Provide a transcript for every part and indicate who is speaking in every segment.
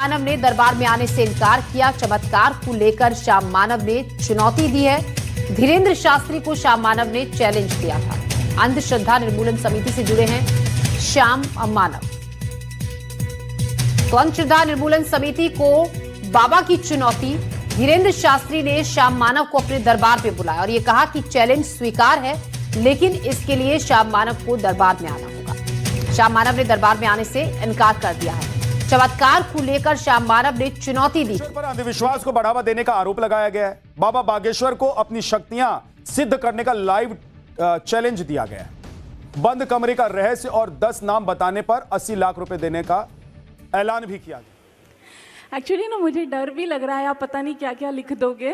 Speaker 1: मानव ने दरबार में आने से इनकार किया। चमत्कार को लेकर श्याम मानव ने चुनौती दी है। धीरेन्द्र शास्त्री को श्याम मानव ने चैलेंज किया था। अंधश्रद्धा निर्मूलन समिति से जुड़े हैं श्याम मानव। तो अंधश्रद्धा निर्मूलन समिति को बाबा की चुनौती। धीरेन्द्र शास्त्री ने श्याम मानव को अपने दरबार पे बुलाया और ये कहा कि चैलेंज स्वीकार है, लेकिन इसके लिए श्याम मानव को दरबार में आना होगा। श्याम मानव ने दरबार में आने से इनकार कर दिया है। चमत्कार को लेकर श्याम मानव ने चुनौती दी।
Speaker 2: पर अंधविश्वास को बढ़ावा देने का आरोप लगाया गया है। बाबा बागेश्वर को अपनी शक्तियां सिद्ध करने का लाइव चैलेंज दिया गया है। बंद कमरे का रहस्य और 10 नाम बताने पर 80 लाख रुपए देने का ऐलान भी किया गया।
Speaker 3: एक्चुअली ना मुझे डर भी लग रहा है, आप पता नहीं क्या क्या लिख दोगे,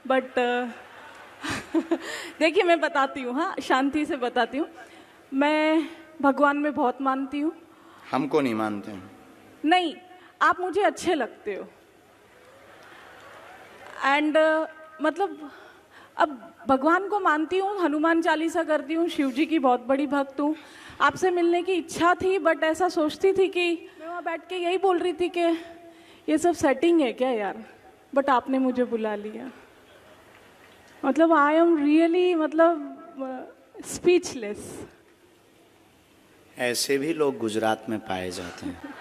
Speaker 3: बट देखिए मैं बताती हूँ, हाँ शांति से बताती हूँ। मैं भगवान में बहुत मानती हूँ।
Speaker 4: हमको नहीं मानते हैं।
Speaker 3: नहीं, आप मुझे अच्छे लगते हो एंड मतलब अब भगवान को मानती हूँ, हनुमान चालीसा करती हूँ, शिव जी की बहुत बड़ी भक्त हूँ। आपसे मिलने की इच्छा थी, बट ऐसा सोचती थी कि मैं वहाँ बैठ के यही बोल रही थी कि ये सब सेटिंग है क्या यार, बट आपने मुझे बुला लिया। मतलब आई एम रियली मतलब स्पीचलेस।
Speaker 4: ऐसे भी लोग गुजरात में पाए जाते हैं।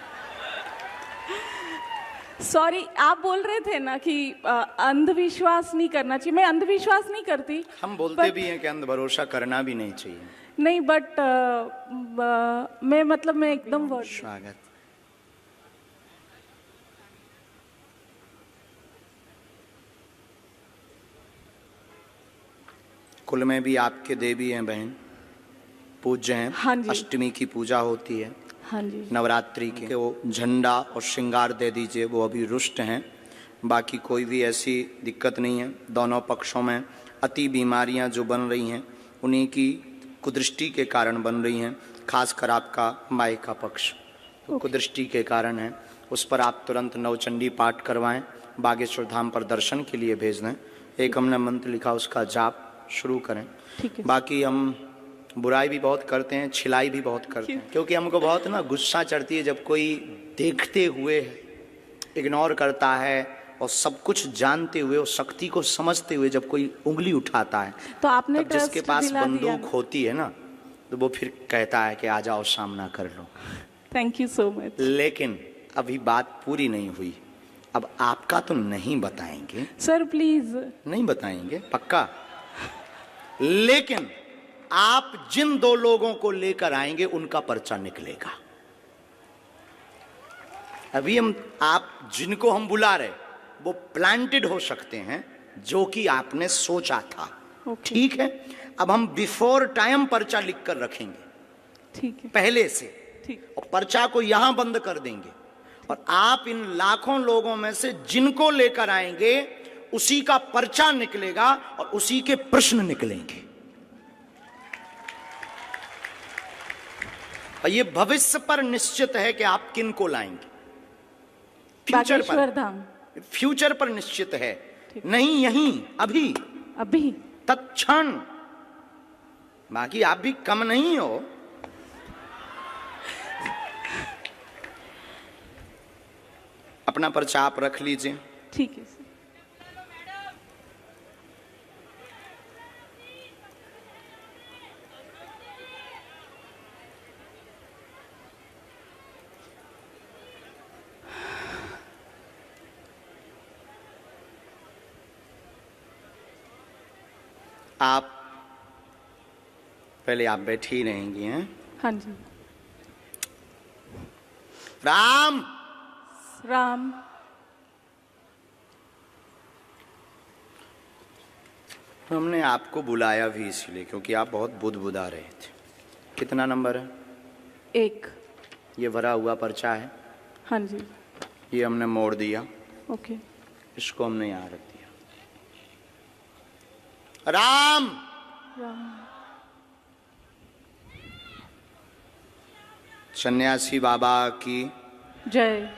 Speaker 3: सॉरी, आप बोल रहे थे ना कि अंधविश्वास नहीं करना चाहिए। मैं अंधविश्वास नहीं करती।
Speaker 4: हम बोलते भी हैं कि अंध भरोसा करना भी नहीं चाहिए।
Speaker 3: नहीं, बट मैं एकदम
Speaker 4: स्वागत। कुल में भी आपके देवी हैं बहन, पूज्य हैं।
Speaker 3: हाँ जी।
Speaker 4: अष्टमी की पूजा होती है।
Speaker 3: हाँ जी।
Speaker 4: नवरात्रि के वो झंडा और श्रृंगार दे दीजिए, वो अभी रुष्ट हैं। बाकी कोई भी ऐसी दिक्कत नहीं है। दोनों पक्षों में अति बीमारियां जो बन रही हैं उन्हीं की कुदृष्टि के कारण बन रही हैं। खासकर आपका माई का पक्ष कुदृष्टि के कारण है। उस पर आप तुरंत नवचंडी पाठ करवाएं, बागेश्वर धाम पर दर्शन के लिए भेज दें। एक हमने मंत्र लिखा, उसका जाप शुरू करें।
Speaker 3: ठीक है।
Speaker 4: बाकी हम बुराई भी बहुत करते हैं, छिलाई भी बहुत करते हैं, क्योंकि हमको बहुत ना गुस्सा चढ़ती है जब कोई देखते हुए इग्नोर करता है और सब कुछ जानते हुए और शक्ति को समझते हुए जब कोई उंगली उठाता है,
Speaker 3: तो आपने
Speaker 4: तब जिसके पास बंदूक होती है ना, तो वो फिर कहता है कि आ जाओ सामना कर लो।
Speaker 3: Thank you so much.
Speaker 4: लेकिन अभी बात पूरी नहीं हुई। अब आपका तो नहीं बताएंगे
Speaker 3: सर, प्लीज।
Speaker 4: नहीं बताएंगे पक्का। लेकिन आप जिन 2 लोगों को लेकर आएंगे उनका पर्चा निकलेगा। अभी आप जिनको हम बुला रहे वो प्लांटेड हो सकते हैं, जो कि आपने सोचा था। ठीक है। अब हम बिफोर टाइम पर्चा लिख कर रखेंगे।
Speaker 3: ठीक है।
Speaker 4: पहले से।
Speaker 3: ठीक।
Speaker 4: और पर्चा को यहां बंद कर देंगे और आप इन लाखों लोगों में से जिनको लेकर आएंगे उसी का पर्चा निकलेगा और उसी के प्रश्न निकलेंगे। और ये भविष्य पर निश्चित है कि आप किन को लाएंगे। फ्यूचर पर निश्चित है, नहीं यहीं अभी तत्क्षण। बाकी आप भी कम नहीं हो। अपना पर्चा आप रख लीजिए।
Speaker 3: ठीक है।
Speaker 4: आप पहले आप बैठी ही रहेंगी हैं।
Speaker 3: हाँ जी।
Speaker 4: राम
Speaker 3: राम।
Speaker 4: हमने आपको बुलाया भी इसलिए क्योंकि आप बहुत बुदबुदा रहे थे। कितना नंबर है?
Speaker 3: 1।
Speaker 4: ये भरा हुआ पर्चा है।
Speaker 3: हाँ जी।
Speaker 4: ये हमने मोड़ दिया।
Speaker 3: ओके।
Speaker 4: इसको हमने यहाँ रख दिया। राम
Speaker 3: राम।
Speaker 4: सन्यासी बाबा की
Speaker 3: जय।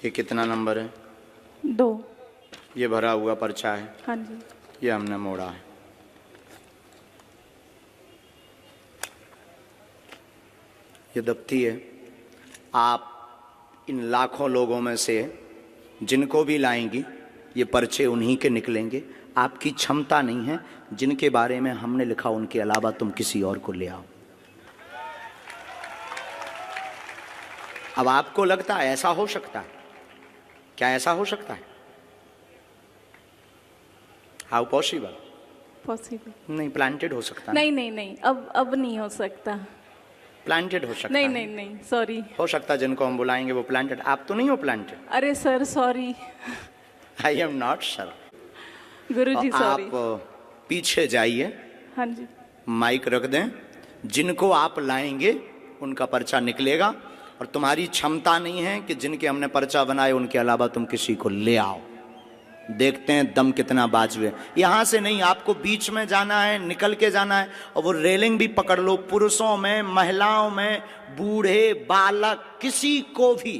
Speaker 4: ये कितना नंबर है?
Speaker 3: 2।
Speaker 4: ये भरा हुआ पर्चा है,
Speaker 3: हाँ जी।
Speaker 4: ये हमने मोड़ा है। ये दफ्ती है। आप इन लाखों लोगों में से जिनको भी लाएंगी, ये पर्चे उन्हीं के निकलेंगे। आपकी क्षमता नहीं है, जिनके बारे में हमने लिखा उनके अलावा तुम किसी और को ले आओ। अब आपको लगता है ऐसा हो सकता है? क्या ऐसा हो सकता है? How possible?
Speaker 3: पॉसिबल
Speaker 4: नहीं, प्लांटेड हो सकता है।
Speaker 3: नहीं नहीं नहीं, अब नहीं हो सकता।
Speaker 4: प्लांटेड हो सकता
Speaker 3: नहीं
Speaker 4: है।
Speaker 3: नहीं नहीं, सॉरी।
Speaker 4: हो सकता है जिनको हम बुलाएंगे वो प्लांटेड। आप तो नहीं हो प्लांटेड।
Speaker 3: अरे sir sorry.
Speaker 4: I am not sir.
Speaker 3: Guruji sorry.
Speaker 4: आप पीछे जाइए,
Speaker 3: हाँ जी।
Speaker 4: माइक रख दें। जिनको आप लाएंगे उनका पर्चा निकलेगा, और तुम्हारी क्षमता नहीं है कि जिनके हमने पर्चा बनाए उनके अलावा तुम किसी को ले आओ। देखते हैं दम कितना बाजू है। यहां से नहीं, आपको बीच में जाना है, निकल के जाना है, और वो रेलिंग भी पकड़ लो। पुरुषों में, महिलाओं में, बूढ़े, बालक, किसी को भी,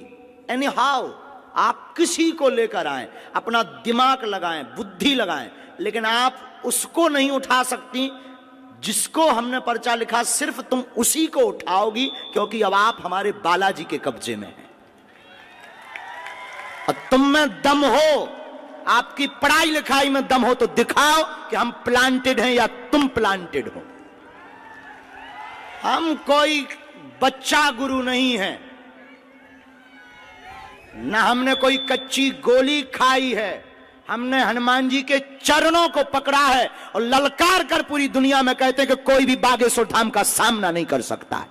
Speaker 4: एनी हाउ आप किसी को लेकर आए, अपना दिमाग लगाएं, बुद्धि लगाएं, लेकिन आप उसको नहीं उठा सकती जिसको हमने पर्चा लिखा। सिर्फ तुम उसी को उठाओगी, क्योंकि अब आप हमारे बालाजी के कब्जे में हैं। और तुम में दम हो, आपकी पढ़ाई लिखाई में दम हो, तो दिखाओ कि हम प्लांटेड हैं या तुम प्लांटेड हो। हम कोई बच्चा गुरु नहीं है, ना हमने कोई कच्ची गोली खाई है। हमने हनुमान जी के चरणों को पकड़ा है और ललकार कर पूरी दुनिया में कहते हैं कि कोई भी बागेश्वर धाम का सामना नहीं कर सकता है।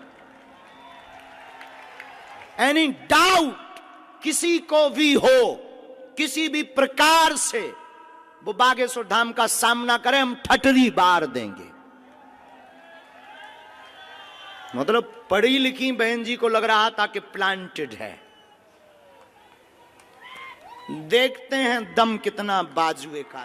Speaker 4: एनी डाउट किसी को भी हो, किसी भी प्रकार से वो बागेश्वर धाम का सामना करें, हम ठटरी बार देंगे। मतलब पढ़ी लिखी बहन जी को लग रहा था कि प्लांटेड है। देखते हैं दम कितना बाजुए का।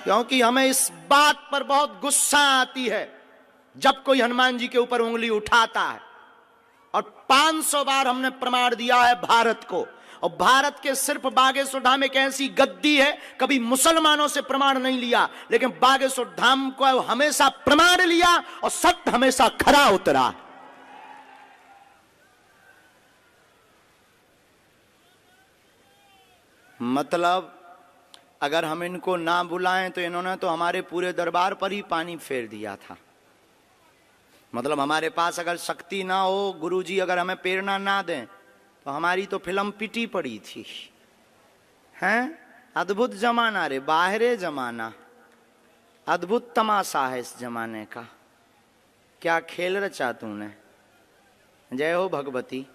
Speaker 4: क्योंकि हमें इस बात पर बहुत गुस्सा आती है जब कोई हनुमान जी के ऊपर उंगली उठाता है। और 500 बार हमने प्रमाण दिया है भारत को, और भारत के सिर्फ बागेश्वर धाम एक ऐसी गद्दी है, कभी मुसलमानों से प्रमाण नहीं लिया, लेकिन बागेश्वर धाम को हमेशा प्रमाण लिया और सत्य हमेशा खरा उतरा। मतलब अगर हम इनको ना बुलाएं तो इन्होंने तो हमारे पूरे दरबार पर ही पानी फेर दिया था। मतलब हमारे पास अगर शक्ति ना हो, गुरुजी अगर हमें प्रेरणा ना दें, तो हमारी तो फिल्म पिटी पड़ी थी। हैं? अद्भुत जमाना रे, बाहरे जमाना, अद्भुत तमाशा है इस जमाने का। क्या खेल रचा तूने। जय हो भगवती।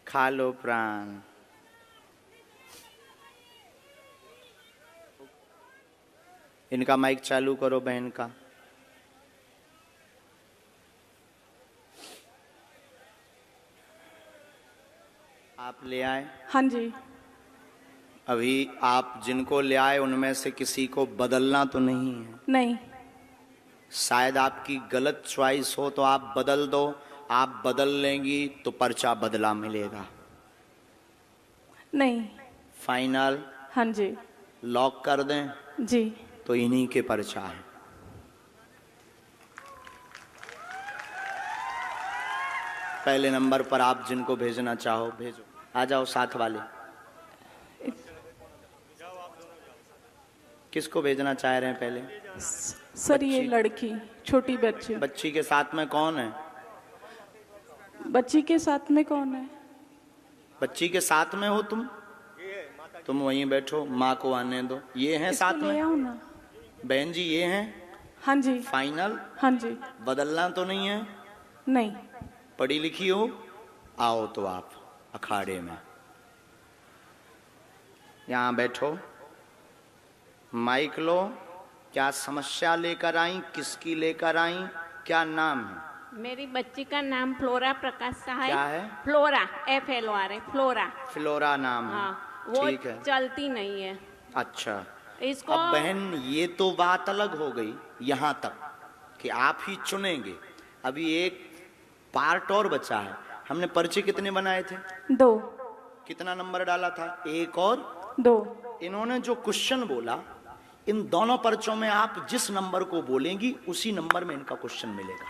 Speaker 4: खा लो प्राण। इनका माइक चालू करो बहन का। आप ले आए?
Speaker 3: हाँ जी।
Speaker 4: अभी आप जिनको ले आए उनमें से किसी को बदलना तो नहीं है?
Speaker 3: नहीं।
Speaker 4: शायद आपकी गलत चॉइस हो तो आप बदल दो। आप बदल लेंगी तो पर्चा बदला मिलेगा।
Speaker 3: नहीं।
Speaker 4: फाइनल?
Speaker 3: हाँ जी।
Speaker 4: लॉक कर दें?
Speaker 3: जी।
Speaker 4: तो इन्हीं के पर्चा है। पहले नंबर पर आप जिनको भेजना चाहो भेजो। आ जाओ साथ वाले। किसको भेजना चाह रहे हैं पहले?
Speaker 3: सर ये लड़की, छोटी बच्ची।
Speaker 4: बच्ची के साथ में कौन है?
Speaker 3: बच्ची के साथ में कौन है?
Speaker 4: बच्ची के साथ में हो तुम? तुम वहीं बैठो, माँ को आने दो। ये हैं साथ में?
Speaker 3: आओ ना।
Speaker 4: बहन जी ये हैं?
Speaker 3: हाँ जी।
Speaker 4: फाइनल?
Speaker 3: हाँ जी।
Speaker 4: बदलना तो नहीं है?
Speaker 3: नहीं।
Speaker 4: पढ़ी लिखी हो? आओ तो आप अखाड़े में यहाँ बैठो, माइक लो। क्या समस्या लेकर आई, किसकी लेकर आई, क्या नाम है?
Speaker 5: मेरी बच्ची का नाम फ्लोरा प्रकाश सहाय।
Speaker 4: क्या है?
Speaker 5: Flora, FLORA, flora.
Speaker 4: फ्लोरा नाम है।
Speaker 5: हाँ, वो
Speaker 4: ठीक है।
Speaker 5: चलती नहीं है।
Speaker 4: अच्छा,
Speaker 5: इसको
Speaker 4: अब बहन ये तो बात अलग हो गई यहाँ तक कि आप ही चुनेंगे, अभी एक पार्ट और बचा है। हमने पर्चे कितने बनाए थे?
Speaker 3: 2
Speaker 4: कितना नंबर डाला था? 1 और
Speaker 3: 2।
Speaker 4: इन्होंने जो क्वेश्चन बोला, इन दोनों पर्चों में आप जिस नंबर को बोलेंगी उसी नंबर में इनका क्वेश्चन मिलेगा।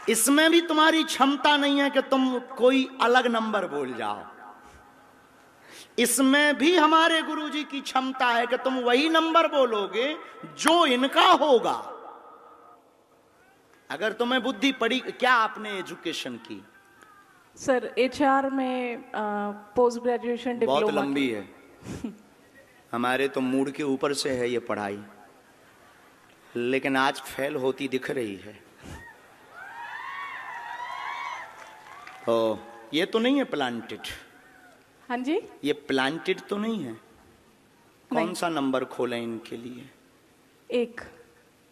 Speaker 4: इसमें भी तुम्हारी क्षमता नहीं है कि तुम कोई अलग नंबर बोल जाओ। इसमें भी हमारे गुरुजी की क्षमता है कि तुम वही नंबर बोलोगे जो इनका होगा। अगर तुम्हें बुद्धि पड़ी। क्या आपने एजुकेशन की?
Speaker 3: सर HR में पोस्ट ग्रेजुएशन डिप्लोमा।
Speaker 4: बहुत लंबी है। हमारे तो मूड के ऊपर से है ये पढ़ाई, लेकिन आज फेल होती दिख रही है। तो ये तो नहीं है प्लांटेड?
Speaker 3: हाँ जी।
Speaker 4: ये प्लांटेड तो नहीं है? कौन
Speaker 3: नहीं।
Speaker 4: सा नंबर खोलें इनके लिए?
Speaker 3: 1।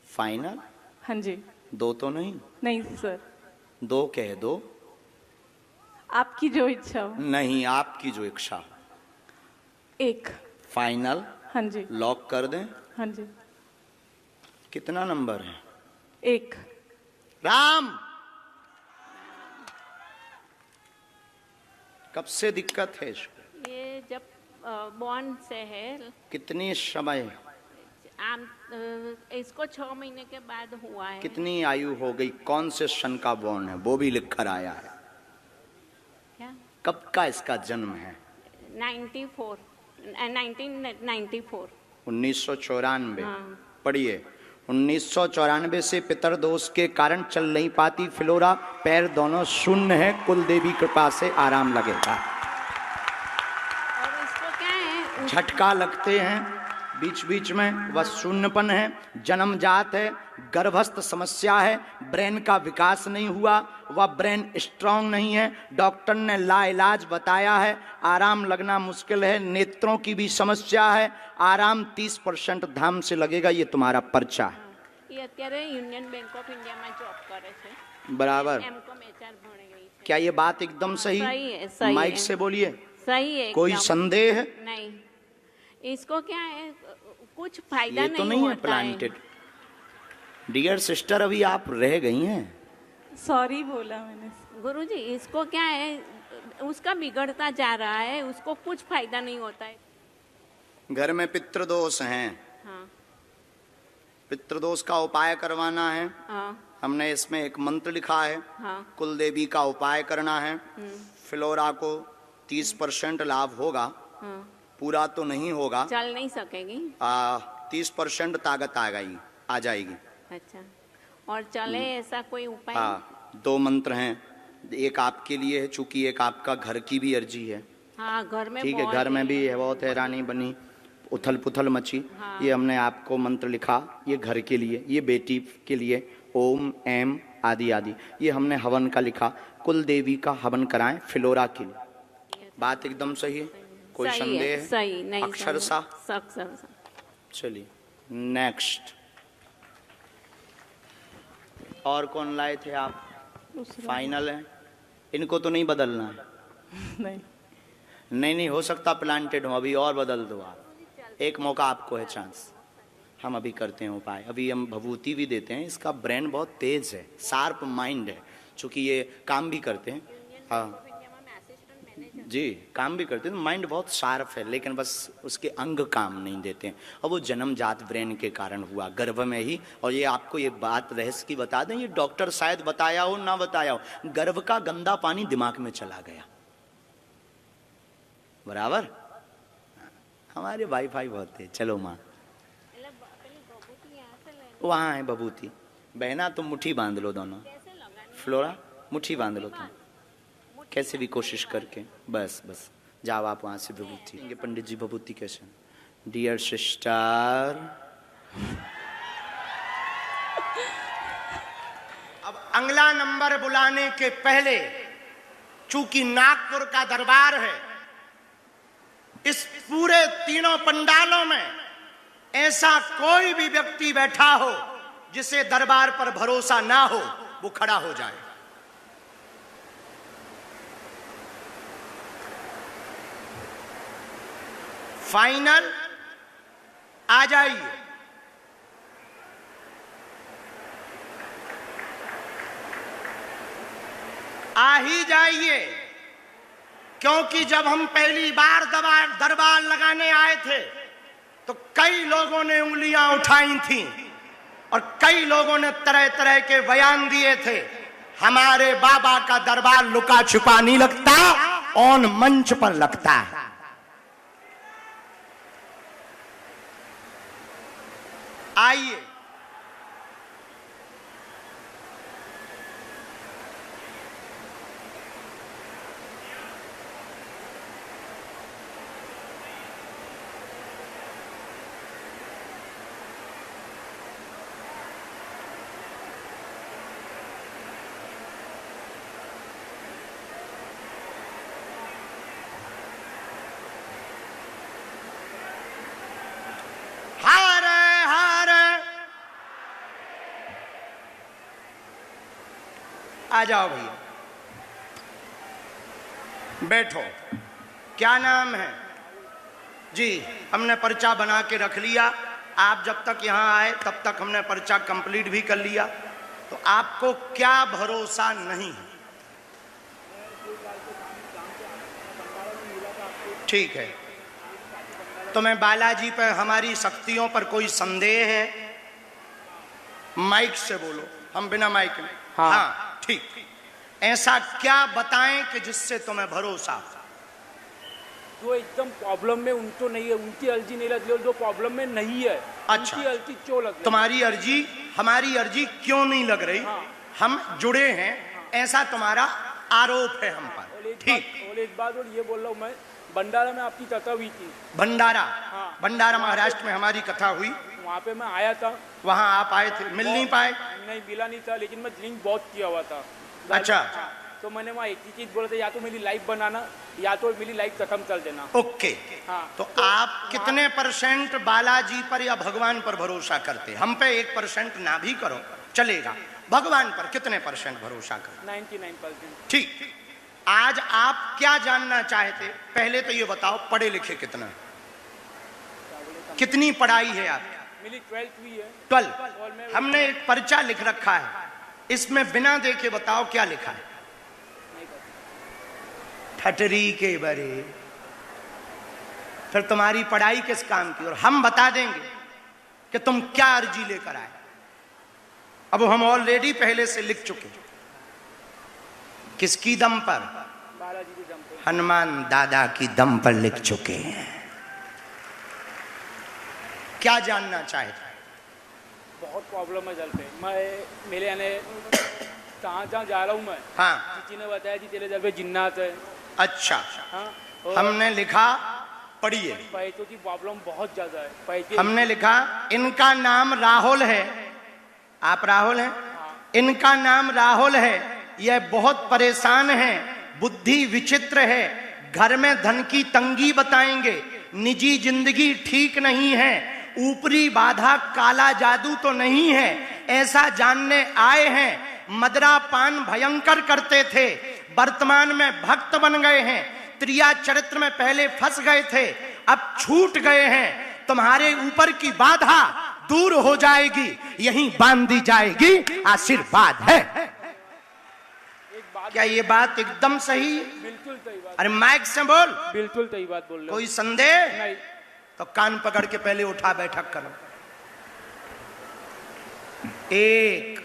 Speaker 4: फाइनल?
Speaker 3: हाँ जी।
Speaker 4: 2 तो नहीं?
Speaker 3: नहीं सर,
Speaker 4: 2 कह दो।
Speaker 3: आपकी जो इच्छा हो।
Speaker 4: नहीं, आपकी जो इच्छा।
Speaker 3: 1।
Speaker 4: फाइनल?
Speaker 3: हाँ जी।
Speaker 4: लॉक कर दें?
Speaker 3: हाँ जी।
Speaker 4: कितना नंबर है?
Speaker 3: 1।
Speaker 4: राम, कब से दिक्कत है इसको?
Speaker 5: ये जब बॉन्ड से है।
Speaker 4: कितनी समय?
Speaker 5: इसको 6 महीने के बाद हुआ है।
Speaker 4: कितनी आयु हो गई? कौन से सन का बॉर्न है वो भी लिख कर आया है।
Speaker 5: क्या?
Speaker 4: कब का इसका जन्म है?
Speaker 5: 1994।
Speaker 4: 1994।
Speaker 5: हाँ।
Speaker 4: पढ़िए। 1994 से पितरदोष के कारण चल नहीं पाती फ्लोरा, पैर दोनों शून्य है, कुल देवी कृपा से आराम लगेगा।
Speaker 5: और इसको क्या है?
Speaker 4: झटका लगते हैं बीच बीच में, वह शून्यपन है, जन्मजात है, गर्भस्थ समस्या है, ब्रेन का विकास नहीं हुआ, वह ब्रेन स्ट्रांग नहीं है, डॉक्टर ने लाइलाज बताया है, आराम लगना मुश्किल है, नेत्रों की भी समस्या है, आराम 30% धाम से लगेगा। ये तुम्हारा पर्चा है।
Speaker 5: ये અત્યારે યુનિયન બેંક ઓફ ઇન્ડિયામાં જોબ કરે છે।
Speaker 4: बराबर।
Speaker 5: એમકોમ HR ભણી ગઈ છે।
Speaker 4: क्या ये बात एकदम सही?
Speaker 5: सही है, सही
Speaker 4: माइक
Speaker 5: है।
Speaker 4: से बोलिए।
Speaker 5: सही है
Speaker 4: कोई
Speaker 5: एकदम।
Speaker 4: संदेह?
Speaker 5: नहीं। इसको क्या है, कुछ फायदा
Speaker 4: ये
Speaker 5: नहीं
Speaker 4: तो नहीं है
Speaker 5: होता
Speaker 4: प्लांटेड। डियर सिस्टर, अभी आप रह गई हैं।
Speaker 3: सॉरी बोला मैंने।
Speaker 5: गुरुजी, इसको क्या है, उसका बिगड़ता जा रहा है, उसको कुछ फायदा नहीं होता है।
Speaker 4: घर में पितृदोष हैं,
Speaker 5: हाँ
Speaker 4: पितृदोष का उपाय करवाना है।
Speaker 5: हाँ
Speaker 4: हमने इसमें एक मंत्र लिखा है,
Speaker 5: हाँ।
Speaker 4: कुल देवी का उपाय करना है। फ्लोरा को 30% लाभ होगा,
Speaker 5: हाँ।
Speaker 4: पूरा तो नहीं होगा।
Speaker 5: चल नहीं सकेगी।
Speaker 4: 30% ताकत आ जाएगी।
Speaker 5: अच्छा, और चले ऐसा कोई उपाय?
Speaker 4: हाँ, 2 मंत्र हैं, एक आपके लिए है, चूंकि एक आपका घर की भी अर्जी है।
Speaker 5: हाँ, घर में
Speaker 4: ठीक है,
Speaker 5: बहुत
Speaker 4: घर में भी है, बहुत हैरानी बनी, उथल पुथल मची।
Speaker 5: हाँ।
Speaker 4: ये हमने आपको मंत्र लिखा, ये घर के लिए, ये बेटी के लिए, ओम एम आदि आदि। ये हमने हवन का लिखा, कुल देवी का हवन कराएं फ्लोरा के लिए। बात एकदम सही है? कोई
Speaker 5: सही
Speaker 4: संदेह
Speaker 5: है,
Speaker 4: है?
Speaker 5: सही नहीं।
Speaker 4: अक्षरशः?
Speaker 5: अक्षरशः।
Speaker 4: चलिए नेक्स्ट। और कौन लाए थे आप? फाइनल है? इनको तो नहीं बदलना है?
Speaker 3: नहीं।
Speaker 4: नहीं, हो सकता प्लांटेड हो, अभी और बदल दो आप। एक मौका आपको है, चांस। हम अभी करते हैं उपाय। अभी हम भभूति भी देते हैं। इसका ब्रेन बहुत तेज है, शार्प माइंड है, चूंकि ये काम भी करते हैं। हाँ जी, काम भी करते हैं, तो माइंड बहुत शार्प है, लेकिन बस उसके अंग काम नहीं देते हैं। और वो जन्मजात ब्रेन के कारण हुआ, गर्भ में ही। और ये आपको ये बात रहस्य की बता दें, ये डॉक्टर शायद बताया हो ना बताया हो, गर्भ का गंदा पानी दिमाग में चला गया। बराबर। हमारे वाईफाई बहुत है। चलो माँ, वहाँ है बबूती। बहना तुम मुट्ठी बांध लो दोनों। फ्लोरा मुट्ठी बांध लो तुम, कैसे भी कोशिश करके। बस बस जाओ आप वहाँ से बबूती। ये पंडित जी बबूती कैसे? डियर सिस्टर, अब अगला नंबर बुलाने के पहले, चूंकि नागपुर का दरबार है, इस पूरे तीनों पंडालों में ऐसा कोई भी व्यक्ति बैठा हो जिसे दरबार पर भरोसा ना हो, वो खड़ा हो जाए। फाइनल आ जाइए। आ ही जाइए, क्योंकि जब हम पहली बार दरबार लगाने आए थे तो कई लोगों ने उंगलियां उठाई थीं और कई लोगों ने तरह तरह के बयान दिए थे। हमारे बाबा का दरबार लुका छुपा नहीं लगता, ऑन मंच पर लगता है। आइए, आ जाओ भैया, बैठो। क्या नाम है जी? हमने पर्चा बना के रख लिया। आप जब तक यहाँ आए तब तक हमने पर्चा कंप्लीट भी कर लिया। तो आपको क्या भरोसा नहीं? ठीक है, तो मैं बालाजी पर हमारी शक्तियों पर कोई संदेह है? माइक से बोलो, हम बिना माइक में। हाँ ठीक। ऐसा क्या बताएं कि जिससे तुम्हें भरोसा?
Speaker 6: जो एकदम प्रॉब्लम में उनको नहीं है, उनकी अर्जी नहीं लग रही, जो प्रॉब्लम में नहीं है।
Speaker 4: अच्छा,
Speaker 6: उनकी अर्जी क्यों लग रही?
Speaker 4: तुम्हारी अर्जी हमारी अर्जी क्यों नहीं लग रही?
Speaker 6: हाँ।
Speaker 4: हम जुड़े हैं, ऐसा तुम्हारा आरोप है हम पर। ठीक।
Speaker 6: और एक बात और ये बोल रहा हूँ मैं, भंडारा में आपकी कथा हुई थी।
Speaker 4: भंडारा?
Speaker 6: हाँ।
Speaker 4: भंडारा महाराष्ट्र में हमारी कथा हुई,
Speaker 6: वहाँ पे मैं आया था।
Speaker 4: वहाँ आप आए थे, मिल नहीं पाए?
Speaker 6: नहीं, मिला नहीं था, लेकिन मैं ड्रिंक बहुत किया हुआ था।
Speaker 4: अच्छा,
Speaker 6: तो मैंने वहाँ एक ही चीज बोला था, या तो मेरी लाइफ बनाना या तो मेरी लाइफ खत्म कर देना।
Speaker 4: ओके।
Speaker 6: हाँ।
Speaker 4: तो आप कितने % बालाजी पर या भगवान पर भरोसा करते? हम पे 1% ना भी करो चलेगा, भगवान पर कितने % भरोसा करो?
Speaker 6: 99%।
Speaker 4: ठीक। आज आप क्या जानना चाहते? पहले तो ये बताओ, पढ़े लिखे कितना? कितनी पढ़ाई है आप?
Speaker 6: मेरी 12th हुई है।
Speaker 4: 12। हमने एक पर्चा लिख रखा है, इसमें बिना देखे बताओ क्या लिखा है? ठटरी के बरे। फिर तुम्हारी पढ़ाई किस काम की? और हम बता देंगे कि तुम क्या अर्जी लेकर आए। अब हम ऑलरेडी पहले से लिख चुके। किसकी दम पर?
Speaker 6: बालाजी के दम पे।
Speaker 4: हनुमान दादा की दम पर लिख चुके हैं। क्या जानना चाहते?
Speaker 6: बहुत प्रॉब्लम है जल पे। मैं मेरे यानी जहाँ जा रहा हूँ मैं।
Speaker 4: हाँ।
Speaker 6: किसी ने बताया कि तेरे जल पे जिन्नात है।
Speaker 4: अच्छा।
Speaker 6: हाँ।
Speaker 4: हमने लिखा, पढ़िए।
Speaker 6: पैसों की प्रॉब्लम बहुत ज्यादा है। पैसे
Speaker 4: हमने लिखा, इनका नाम राहुल है। आप राहुल हैं?
Speaker 6: हाँ।
Speaker 4: इनका नाम राहुल है। यह बहुत परेशान है, बुद्धि विचित्र है, घर में धन की तंगी बताएंगे, निजी जिंदगी ठीक नहीं है, ऊपरी बाधा काला जादू तो नहीं है, ऐसा जानने आए हैं। मदरा पान भयंकर करते थे, वर्तमान में भक्त बन गए हैं। त्रिया चरित्र में पहले फंस गए थे, अब छूट गए हैं। तुम्हारे ऊपर की बाधा दूर हो जाएगी, यहीं बांधी जाएगी आशीर्वाद है। क्या ये बात एकदम सही?
Speaker 6: बिल्कुल सही बात।
Speaker 4: अरे माइक से बोल।
Speaker 6: बिल्कुल सही बात बोल रहे हो।
Speaker 4: कोई संदेह
Speaker 6: नहीं।
Speaker 4: तो कान पकड़ के पहले उठा बैठक करो। 1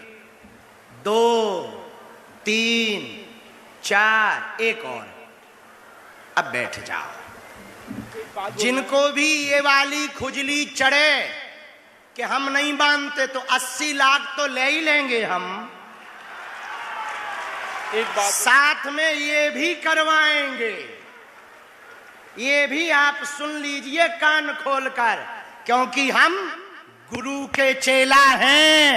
Speaker 4: 2 3 4, एक और। अब बैठ जाओ। जिनको भी ये वाली खुजली चढ़े कि हम नहीं बांधते तो 80 लाख तो ले ही लेंगे हम,
Speaker 6: एक बात
Speaker 4: साथ में ये भी करवाएंगे। ये भी आप सुन लीजिए कान खोलकर, क्योंकि हम गुरु के चेला हैं,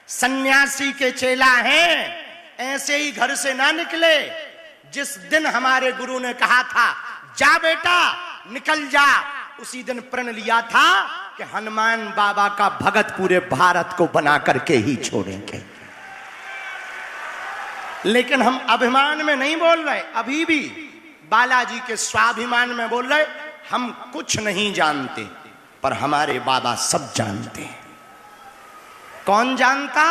Speaker 4: सन्यासी के चेला हैं। ऐसे ही घर से ना निकले। जिस दिन हमारे गुरु ने कहा था जा बेटा निकल जा, उसी दिन प्रण लिया था कि हनुमान बाबा का भगत पूरे भारत को बना करके ही छोड़ेंगे। लेकिन हम अभिमान में नहीं बोल रहे, अभी भी बालाजी के स्वाभिमान में बोल रहे। हम कुछ नहीं जानते, पर हमारे बाबा सब जानते हैं। कौन जानता?